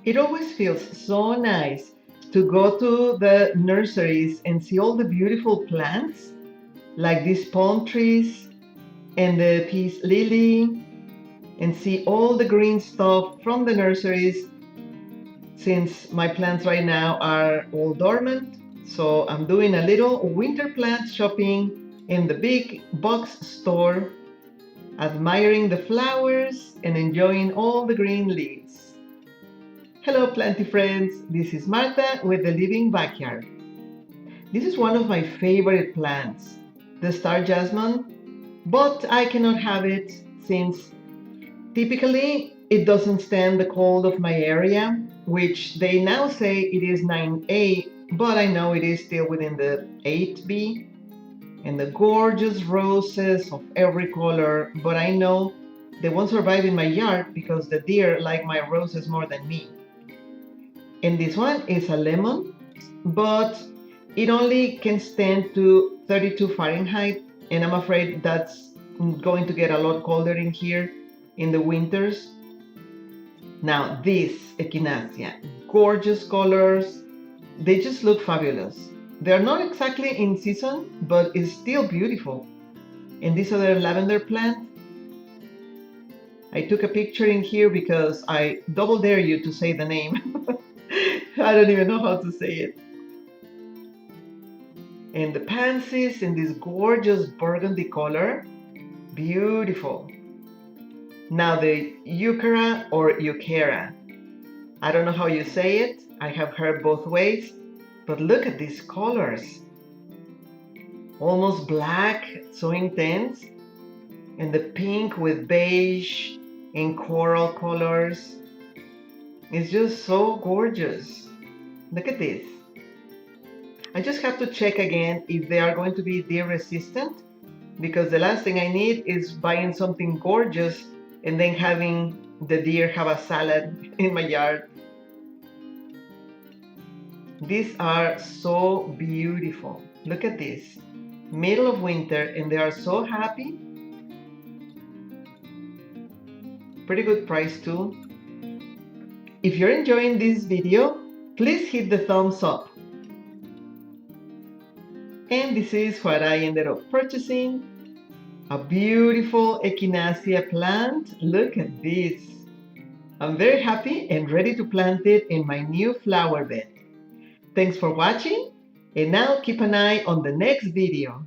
It always feels so nice to go to the nurseries and see all the beautiful plants, like these palm trees and the peace lily, and see all the green stuff from the nurseries since my plants right now are all dormant. So I'm doing a little winter plant shopping in the big box store, admiring the flowers and enjoying all the green leaves. Hello planty friends, this is Marta with the Living Backyard. This is one of my favorite plants, the star jasmine, but I cannot have it since typically it doesn't stand the cold of my area, which they now say it is 9A, but I know it is still within the 8B, and the gorgeous roses of every color, but I know they won't survive in my yard because the deer like my roses more than me. And this one is a lemon, but it only can stand to 32 Fahrenheit, and I'm afraid that's going to get a lot colder in here in the winters. Now this echinacea, gorgeous colors, they just look fabulous. They're not exactly in season, but it's still beautiful. And this other lavender plant, I took a picture in here because I double dare you to say the name. I don't even know how to say it. And the pansies in this gorgeous burgundy color, beautiful. Now the euchera or euchera, I don't know how you say it, I have heard both ways, but look at these colors. Almost black, so intense, and the pink with beige and coral colors. It's just so gorgeous. Look at this. I just have to check again if they are going to be deer resistant, because the last thing I need is buying something gorgeous and then having the deer have a salad in my yard. These are so beautiful. Look at this. Middle of winter and they are so happy. Pretty good price too. If you're enjoying this video, please hit the thumbs up. And this is what I ended up purchasing. A beautiful echinacea plant. Look at this. I'm very happy and ready to plant it in my new flower bed. Thanks for watching, and now keep an eye on the next video.